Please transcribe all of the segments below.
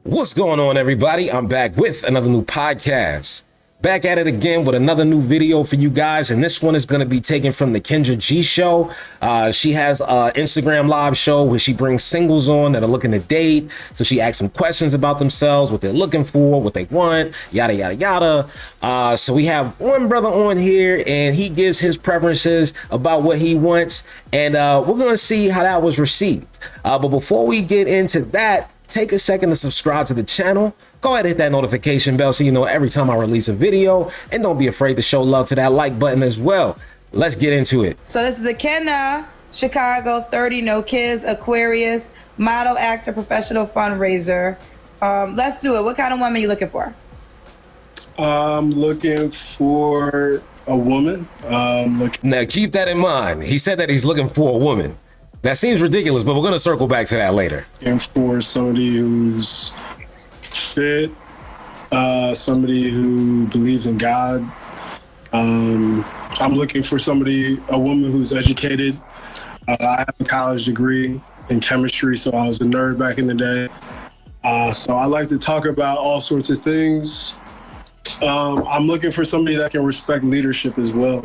What's going on, everybody? I'm back with another new podcast. Back at it again with another new video for you guys, and this one is going to be taken from the Kendra G show. She has an Instagram live show where she brings singles on that are looking to date. So she asks them questions about themselves, what they're looking for, what they want, yada, yada, yada. So we have one brother on here, and he gives his preferences about what he wants, and we're going to see how that was received. But before we get into that, take a second to subscribe to the channel. Go ahead and hit that notification bell so you know every time I release a video, and don't be afraid to show love to that like button as well. Let's get into it. So this is Akenna, Chicago, 30, no kids, Aquarius, model, actor, professional fundraiser. Let's do it. What kind of woman are you looking for? I'm looking for a woman. Now keep that in mind. He said that he's looking for a woman. That seems ridiculous, but we're going to circle back to that later. Looking for somebody who's fit, somebody who believes in God. I'm looking for a woman who's educated. I have a college degree in chemistry, so I was a nerd back in the day. So I like to talk about all sorts of things. I'm looking for somebody that can respect leadership as well,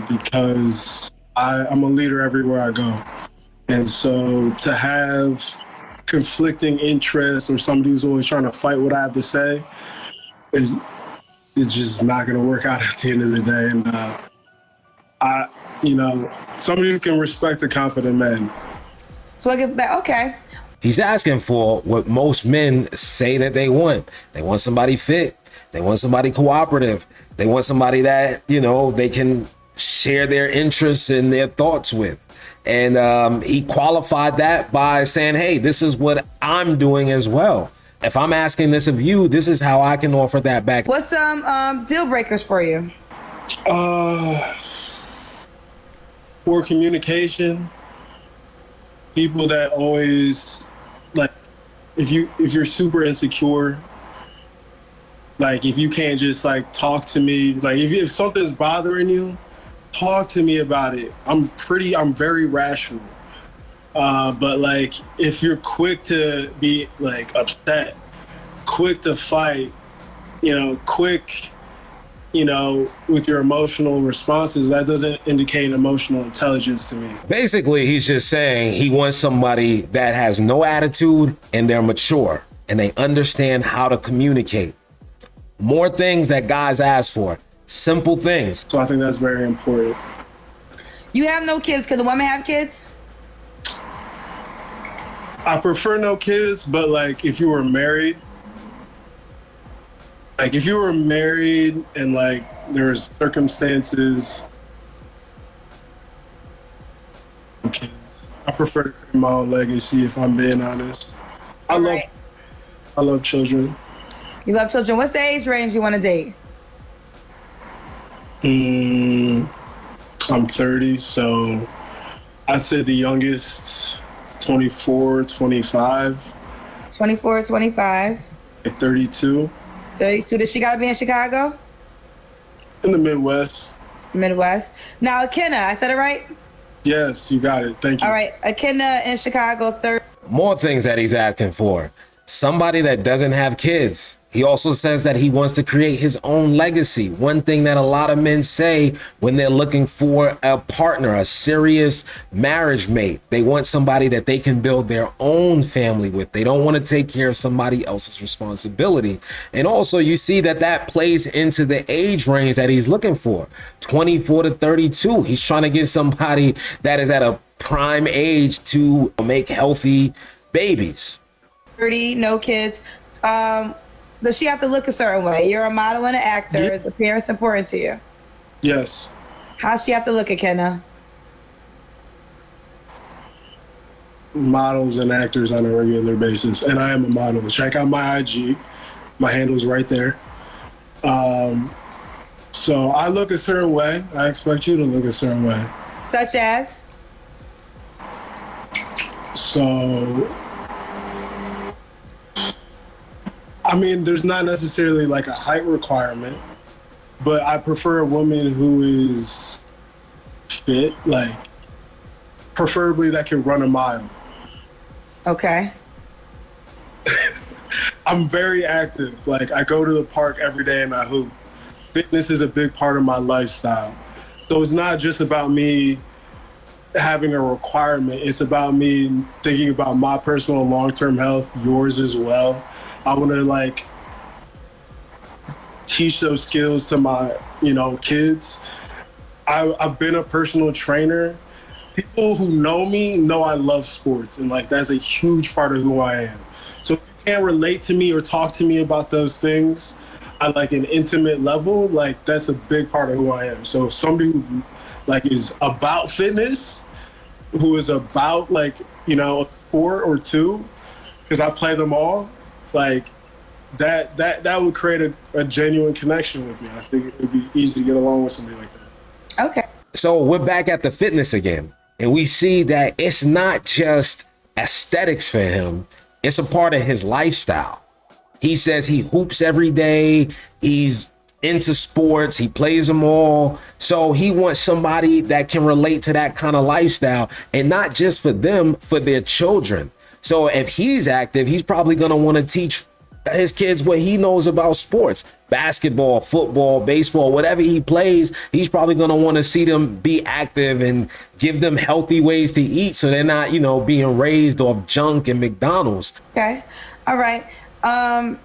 because I'm a leader everywhere I go. And so to have conflicting interests or somebody who's always trying to fight what I have to say it's just not going to work out at the end of the day. And somebody who can respect a confident man. So I get back. Okay. He's asking for what most men say that they want. They want somebody fit. They want somebody cooperative. They want somebody that, they can share their interests and their thoughts with. And he qualified that by saying, hey, this is what I'm doing as well. If I'm asking this of you, this is how I can offer that back. What's some deal breakers for you? For communication, people that always, like, if you're super insecure, like if you can't just like talk to me, like if something's bothering you, talk to me about it. I'm very rational. But like, if you're quick to be like upset, quick to fight, quick, with your emotional responses, that doesn't indicate emotional intelligence to me. Basically, he's just saying he wants somebody that has no attitude and they're mature and they understand how to communicate. More things that guys ask for. Simple things. So I think that's very important. You have no kids. Could the woman have kids? I prefer no kids, but like if you were married, and like there's circumstances, kids. I prefer to create my own legacy, if I'm being honest. I love children. You love children. What's the age range you want to date? I'm 30, so I'd say the youngest, 24, 25. 24, 25. 32. 32. Does she got to be in Chicago? In the Midwest. Midwest. Now, Akenna, I said it right? Yes, you got it. Thank you. All right. Akenna in Chicago, 30. More things that he's asking for. Somebody that doesn't have kids. He also says that he wants to create his own legacy. One thing that a lot of men say when they're looking for a partner, a serious marriage mate, they want somebody that they can build their own family with. They don't want to take care of somebody else's responsibility. And also you see that plays into the age range that he's looking for, 24 to 32. He's trying to get somebody that is at a prime age to make healthy babies. 30, no kids. Does she have to look a certain way? You're a model and an actor. Yeah. Is appearance important to you? Yes. How's she have to look, Akenna? Models and actors on a regular basis, and I am a model. Check out my IG. My handle's right there. So I look a certain way. I expect you to look a certain way. Such as? So, I mean, there's not necessarily like a height requirement, but I prefer a woman who is fit, like preferably that can run a mile. Okay. I'm very active. Like, I go to the park every day and I hoop. Fitness is a big part of my lifestyle. So it's not just about me having a requirement. It's about me thinking about my personal long-term health, yours as well. I want to like teach those skills to my, kids. I've been a personal trainer. People who know me know I love sports, and like that's a huge part of who I am. So if you can't relate to me or talk to me about those things at like an intimate level, like that's a big part of who I am. So if somebody who like is about fitness, who is about like, a sport or two, because I play them all, like that would create a genuine connection with me. I think it would be easy to get along with somebody like that. Okay. So we're back at the fitness again, and we see that it's not just aesthetics for him, it's a part of his lifestyle. He says he hoops every day, he's into sports, he plays them all. So he wants somebody that can relate to that kind of lifestyle, and not just for them, for their children. So if he's active, he's probably going to want to teach his kids what he knows about sports, basketball, football, baseball, whatever he plays. He's probably going to want to see them be active and give them healthy ways to eat, so they're not, being raised off junk and McDonald's. Okay. All right. Now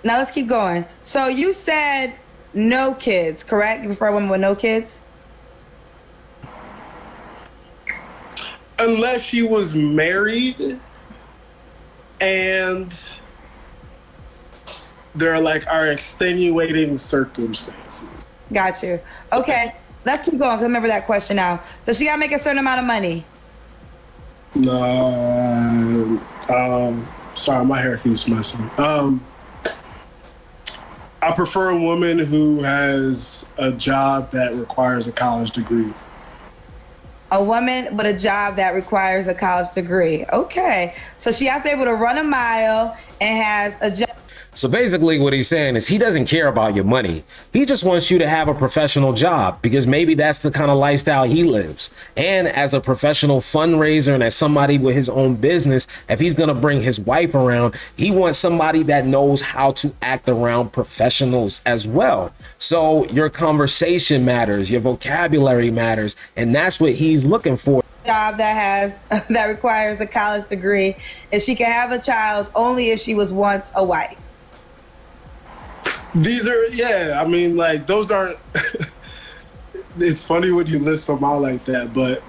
let's keep going. So you said no kids, correct? You prefer women with no kids? Unless she was married and there are extenuating circumstances. Got you. Okay. Let's keep going, because I remember that question now. Does she got to make a certain amount of money? No. Sorry, my hair keeps messing. I prefer a woman who has a job that requires a college degree. A woman with a job that requires a college degree. Okay. So she has to be able to run a mile and has a job. So basically what he's saying is he doesn't care about your money. He just wants you to have a professional job, because maybe that's the kind of lifestyle he lives. And as a professional fundraiser and as somebody with his own business, if he's going to bring his wife around, he wants somebody that knows how to act around professionals as well. So your conversation matters, your vocabulary matters, and that's what he's looking for. Job that requires a college degree, and she can have a child only if she was once a wife. These are, those aren't, it's funny when you list them out like that, but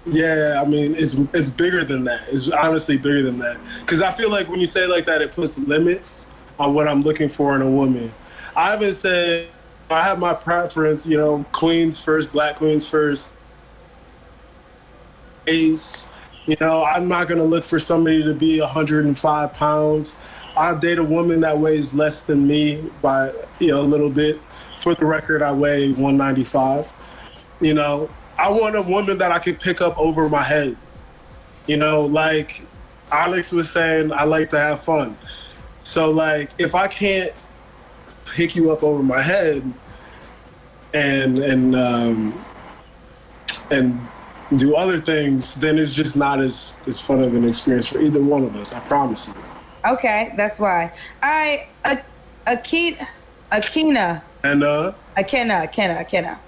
it's bigger than that. It's honestly bigger than that. Because I feel like when you say it like that, it puts limits on what I'm looking for in a woman. I haven't said, I have my preference, queens first, black queens first. Ace, I'm not going to look for somebody to be 105 pounds. I'll date a woman that weighs less than me by, a little bit. For the record, I weigh 195. I want a woman that I could pick up over my head. Like Alex was saying, I like to have fun. So like, if I can't pick you up over my head and do other things, then it's just not as fun of an experience for either one of us. I promise you. Okay, that's why. Akina. And Akina.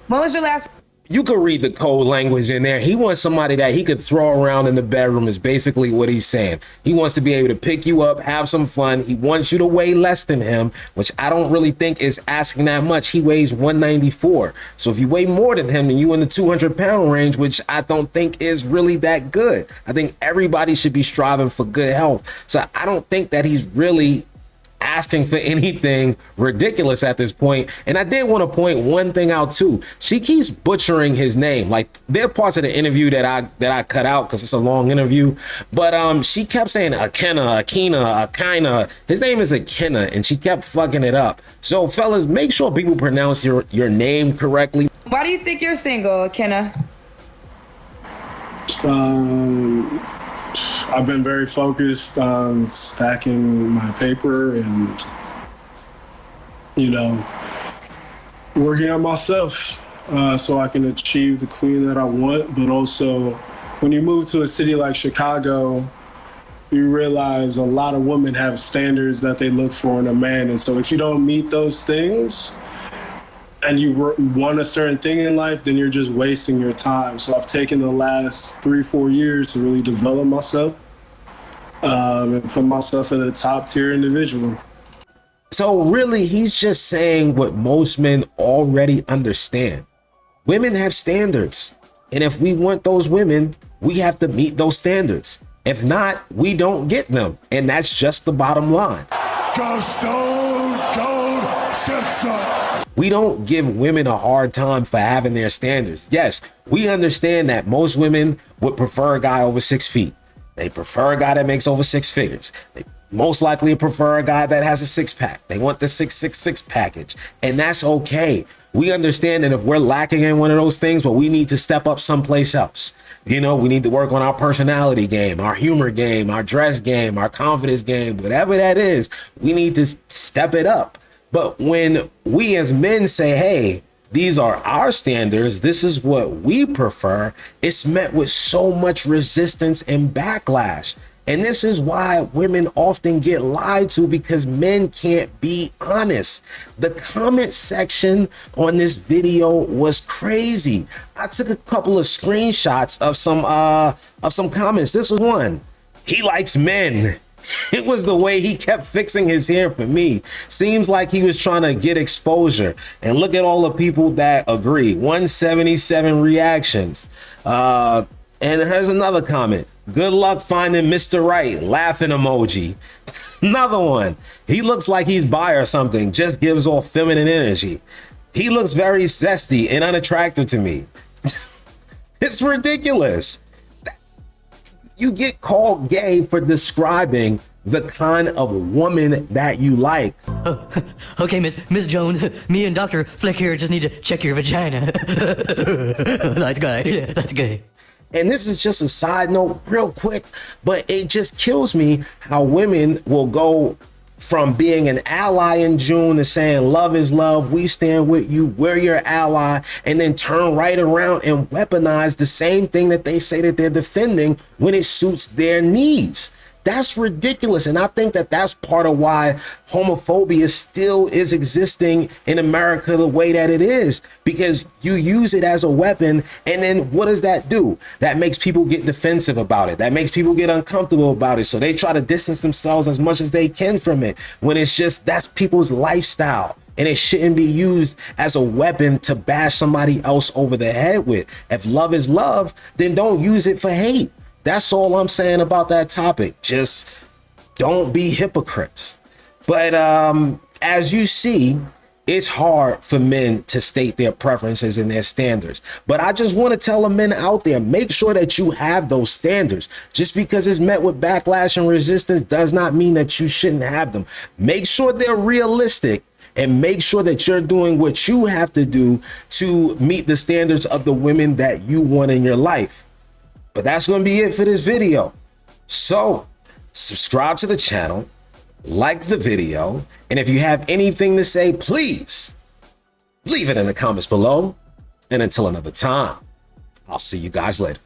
When was your last? You could read the code language in there. He wants somebody that he could throw around in the bedroom, is basically what he's saying. He wants to be able to pick you up, have some fun. He wants you to weigh less than him, which I don't really think is asking that much. He weighs 194. So if you weigh more than him and you in the 200-pound range, which I don't think is really that good. I think everybody should be striving for good health. So I don't think that he's really asking for anything ridiculous at this point. And I did want to point one thing out too. She keeps butchering his name. Like, there are parts of the interview that I cut out because it's a long interview, but she kept saying Akina. His name is Akina, and she kept fucking it up. So fellas, make sure people pronounce your name correctly. Why do you think you're single, Akina? I've been very focused on stacking my paper and, working on myself so I can achieve the queen that I want. But also, when you move to a city like Chicago, you realize a lot of women have standards that they look for in a man. And so if you don't meet those things and you want a certain thing in life, then you're just wasting your time. So I've taken the last 3-4 years to really develop myself and put myself in a top tier individual. So really, he's just saying what most men already understand. Women have standards. And if we want those women, we have to meet those standards. If not, we don't get them. And that's just the bottom line. Go Stone Cold Simpson. We don't give women a hard time for having their standards. Yes, we understand that most women would prefer a guy over 6 feet. They prefer a guy that makes over 6 figures. They most likely prefer a guy that has a 6-pack. They want the 666 package, and that's okay. We understand that if we're lacking in one of those things, well, we need to step up someplace else. You know, we need to work on our personality game, our humor game, our dress game, our confidence game, whatever that is, we need to step it up. But when we as men say, hey, these are our standards, this is what we prefer, it's met with so much resistance and backlash. And this is why women often get lied to, because men can't be honest. The comment section on this video was crazy. I took a couple of screenshots of some comments. This was one. He likes men. It was the way he kept fixing his hair for me. Seems like he was trying to get exposure. And look at all the people that agree. 177 reactions. And here's another comment. Good luck finding Mr. Right. Laughing emoji. Another one. He looks like he's bi or something. Just gives off feminine energy. He looks very zesty and unattractive to me. It's ridiculous. You get called gay for describing the kind of woman that you like. Oh, okay, Miss Jones, me and Dr. Flick here just need to check your vagina. That's good. Yeah, that's good. And this is just a side note real quick, but it just kills me how women will go from being an ally in June to saying love is love, we stand with you, we're your ally, and then turn right around and weaponize the same thing that they say that they're defending when it suits their needs. That's ridiculous. And I think that that's part of why homophobia still is existing in America the way that it is, because you use it as a weapon. And then what does that do? That makes people get defensive about it. That makes people get uncomfortable about it. So they try to distance themselves as much as they can from it, when it's just that's people's lifestyle. And it shouldn't be used as a weapon to bash somebody else over the head with. If love is love, then don't use it for hate. That's all I'm saying about that topic. Just don't be hypocrites. But as you see, it's hard for men to state their preferences and their standards. But I just want to tell the men out there, make sure that you have those standards. Just because it's met with backlash and resistance does not mean that you shouldn't have them. Make sure they're realistic, and make sure that you're doing what you have to do to meet the standards of the women that you want in your life. But that's going to be it for this video. So subscribe to the channel, like the video, and if you have anything to say, please leave it in the comments below. And until another time, I'll see you guys later.